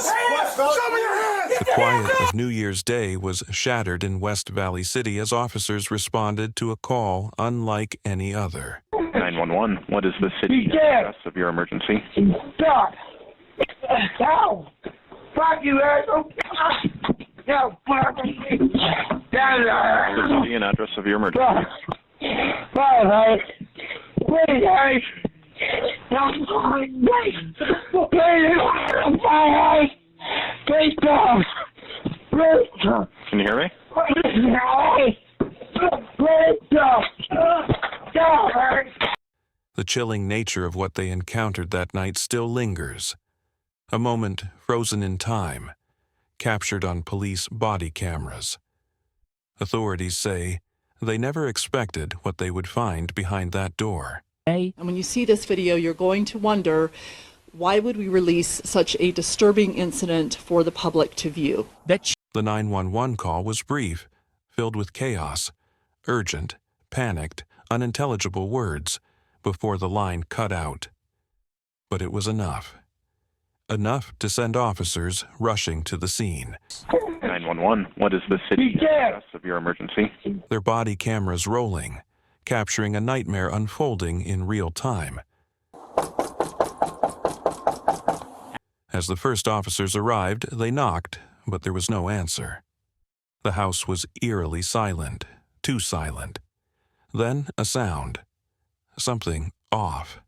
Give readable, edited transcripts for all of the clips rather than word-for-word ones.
Show me your hands! The quiet of New Year's Day was shattered in West Valley City as officers responded to a call unlike any other. 911, what is the city address of your emergency? Stop! Ow! Fuck you, asshole! No, fuck you! The city and address of your emergency. Bye, please, hey! Don't please, please stop! Please stop! Can you hear me? Please stop! Stop! The chilling nature of what they encountered that night still lingers. A moment frozen in time, captured on police body cameras. Authorities say they never expected what they would find behind that door. And when you see this video, you're going to wonder, why would we release such a disturbing incident for the public to view? The 911 call was brief, filled with chaos, urgent, panicked, unintelligible words, before the line cut out. But it was enough. Enough to send officers rushing to the scene. 911, what is the city address of your emergency? Their body cameras rolling, capturing a nightmare unfolding in real time. As the first officers arrived, they knocked, but there was no answer. The house was eerily silent, too silent. Then a sound. Something off.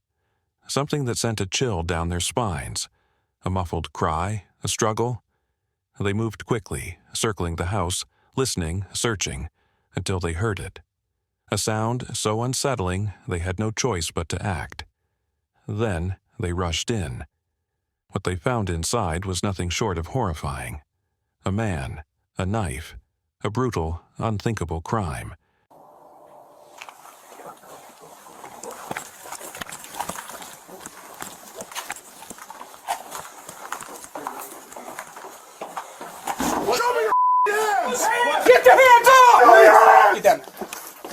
Something that sent a chill down their spines. A muffled cry, a struggle. They moved quickly, circling the house, listening, searching, until they heard it. A sound so unsettling they had no choice but to act. Then they rushed in. What they found inside was nothing short of horrifying. A man, a knife, a brutal, unthinkable crime. Show me your hands! Get your hands off! Show me your hands! Get down.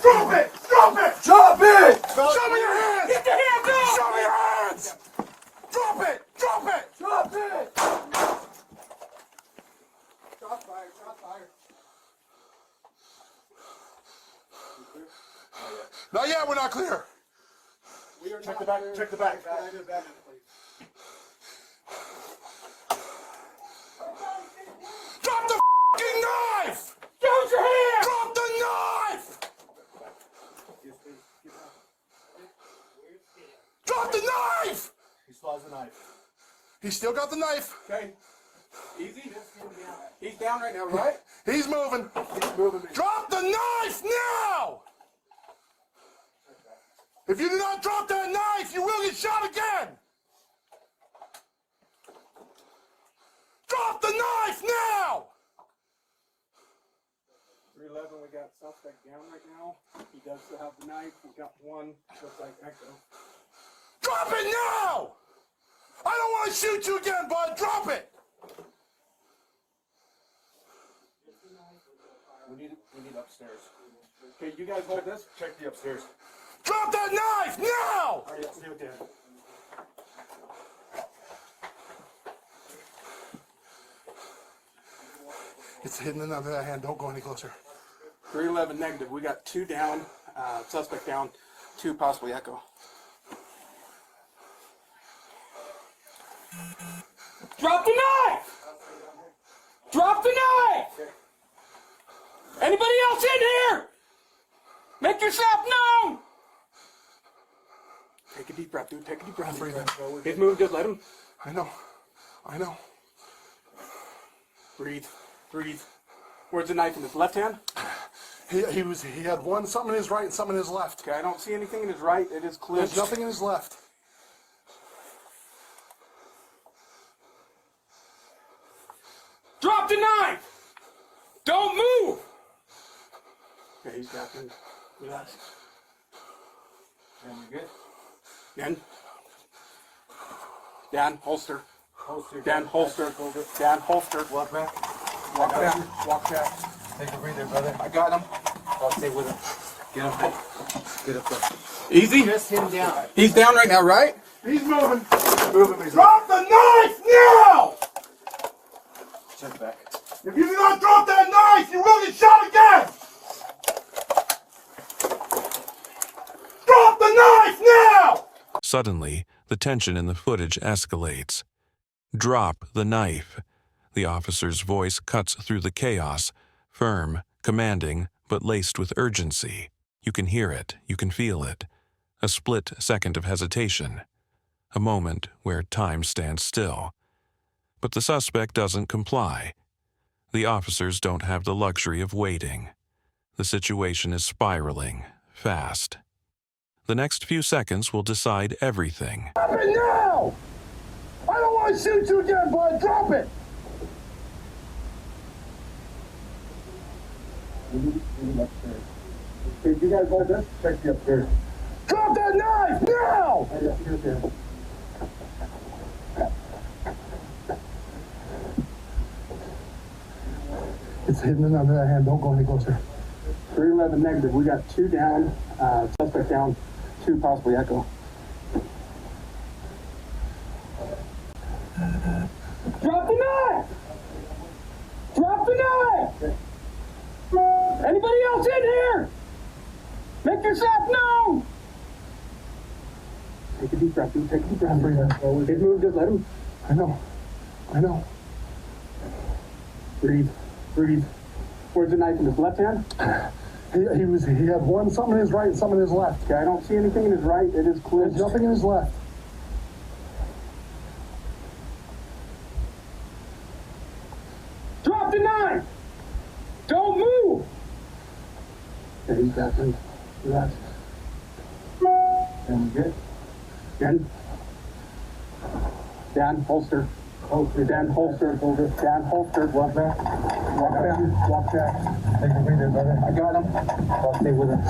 Drop it! Drop it! Drop it! Show me your hands! Get your hands off! Show me your hands! Drop it! Drop it! Drop it! Shot fired, shot fired. Not yet, we're not clear. Check the back, check the back. Drop the f***ing knife! Use your hands! Drop the knife! Drop the knife! He still has the knife. He's still got the knife. Okay. Easy. He's down right now, right? He's moving. He's moving. Drop the knife now! If you do not drop that knife, you will get shot again! Drop the knife now! 311, we got suspect down right now. He does still have the knife. We got one, just like Echo. Drop it now! I don't want to shoot you again, bud. Drop it! We need upstairs. Okay, you guys hold this. Check the upstairs. Drop that knife now! All right, let's do it then. It's hidden in the other hand. Don't go any closer. 311 negative. We got two down, suspect down, two possibly Echo. Drop the knife! Drop the knife! Anybody else in here? Make yourself known! Take a deep breath, dude. Take a deep breath. He's moving. Just let him. I know. I know. Breathe. Breathe. Where's the knife in his left hand? He had something in his right and something in his left. Okay, I don't see anything in his right. It is clear. There's nothing in his left. Drop the knife! Don't move! Okay, he's got him. Relax. And we good? Dan, holster. Holster. Dan, holster. Dan, holster. Walk back. Walk down. Walk back. Take a breather, brother. I got him. I'll stay with him. Get up. Get up there. Easy. Just hit him down. He's down right now, right? He's moving. Moving. Drop the knife now! Step back. If you do not drop that knife, you will get shot again! Drop the knife now! Suddenly, the tension in the footage escalates. Drop the knife. The officer's voice cuts through the chaos, firm, commanding, but laced with urgency. You can hear it, you can feel it. A split second of hesitation. A moment where time stands still. But the suspect doesn't comply. The officers don't have the luxury of waiting. The situation is spiraling, fast. The next few seconds will decide everything. Drop it now! I don't want to shoot you again, bud. Drop it! Did you guys hold this? Check the upstairs. Drop that knife now! It's hidden under that hand. Don't go any closer. 311 negative. We got 2 down. Suspect down. 2 possibly echo. Drop the knife! Drop the knife! Anybody else in here? Make yourself known! Take a deep breath. Take a deep breath. Breathe in. His move, just let him. I know. Breathe. Breathe. Where's the knife in his left hand? He had one, something in his right and something in his left. Okay, I don't see anything in his right. It is clear. There's nothing in his left. Drop the knife! Don't move! Okay, he's back in. Relax. And good. Again. Down, holster. Holster. Down, holster. Down, holster. Walk back. Walk back. Walk back. Take a breather, brother. I got him. I'll stay with him.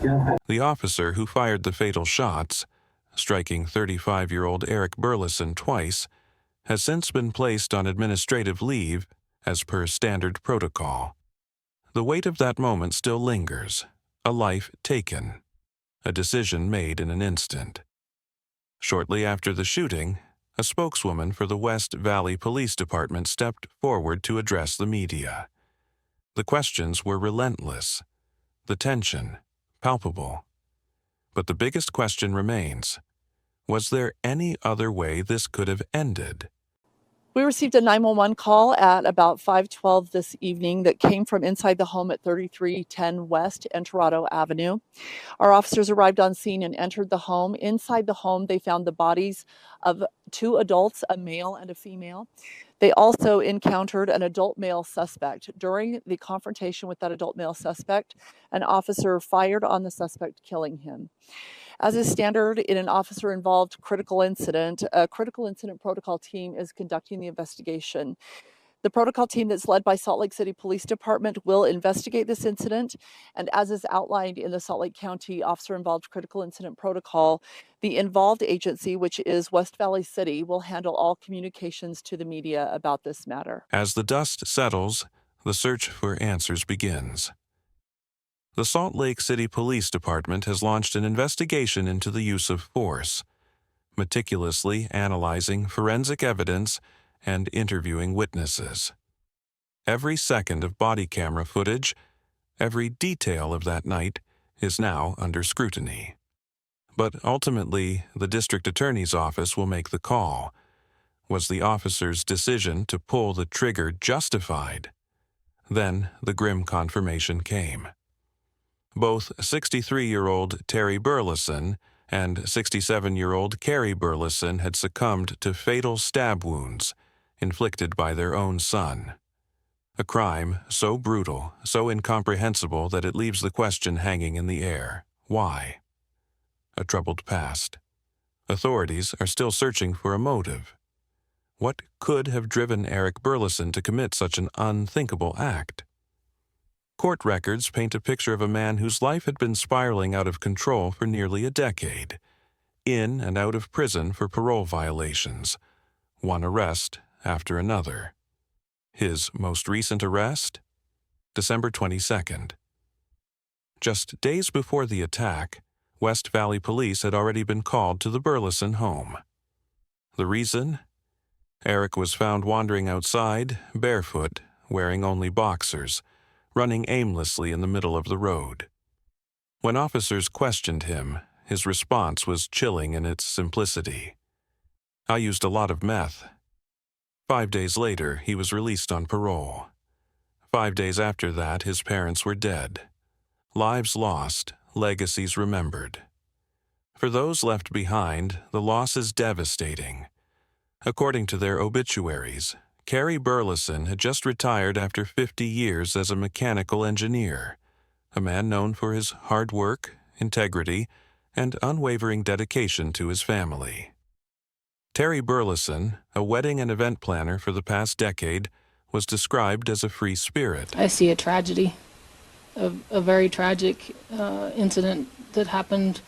Get him. The officer who fired the fatal shots, striking 35-year-old Erik Bertelsen twice, has since been placed on administrative leave as per standard protocol. The weight of that moment still lingers. A life taken. A decision made in an instant. Shortly after the shooting, a spokeswoman for the West Valley Police Department stepped forward to address the media. The questions were relentless. The tension, palpable. But the biggest question remains, was there any other way this could have ended? We received a 911 call at about 5:12 this evening that came from inside the home at 3310 West Enterado Avenue. Our officers arrived on scene and entered the home. Inside the home, they found the bodies of 2 adults, a male and a female. They also encountered an adult male suspect. During the confrontation with that adult male suspect, an officer fired on the suspect, killing him. As is standard in an officer-involved critical incident, a critical incident protocol team is conducting the investigation. The protocol team that's led by Salt Lake City Police Department will investigate this incident, and as is outlined in the Salt Lake County Officer-Involved Critical Incident Protocol, the involved agency, which is West Valley City, will handle all communications to the media about this matter. As the dust settles, the search for answers begins. The Salt Lake City Police Department has launched an investigation into the use of force, meticulously analyzing forensic evidence and interviewing witnesses. Every second of body camera footage, every detail of that night is now under scrutiny. But ultimately, the district attorney's office will make the call. Was the officer's decision to pull the trigger justified? Then the grim confirmation came. Both 63-year-old Terri Bertelsen and 67-year-old Kerry Bertelsen had succumbed to fatal stab wounds inflicted by their own son. A crime so brutal, so incomprehensible that it leaves the question hanging in the air. Why? A troubled past. Authorities are still searching for a motive. What could have driven Erik Bertelsen to commit such an unthinkable act? Court records paint a picture of a man whose life had been spiraling out of control for nearly a decade, in and out of prison for parole violations, one arrest after another. His most recent arrest? December 22nd. Just days before the attack, West Valley Police had already been called to the Bertelsen home. The reason? Erik was found wandering outside, barefoot, wearing only boxers, running aimlessly in the middle of the road. When officers questioned him, his response was chilling in its simplicity. "I used a lot of meth." 5 days later, he was released on parole. 5 days after that, his parents were dead. Lives lost, legacies remembered. For those left behind, the loss is devastating. According to their obituaries, Kerry Bertelsen had just retired after 50 years as a mechanical engineer, a man known for his hard work, integrity, and unwavering dedication to his family. Terri Bertelsen, a wedding and event planner for the past decade, was described as a free spirit. I see a tragedy, a very tragic incident that happened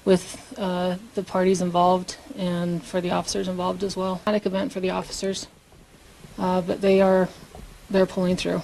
with the parties involved and for the officers involved as well. Traumatic event for the officers, but they're pulling through.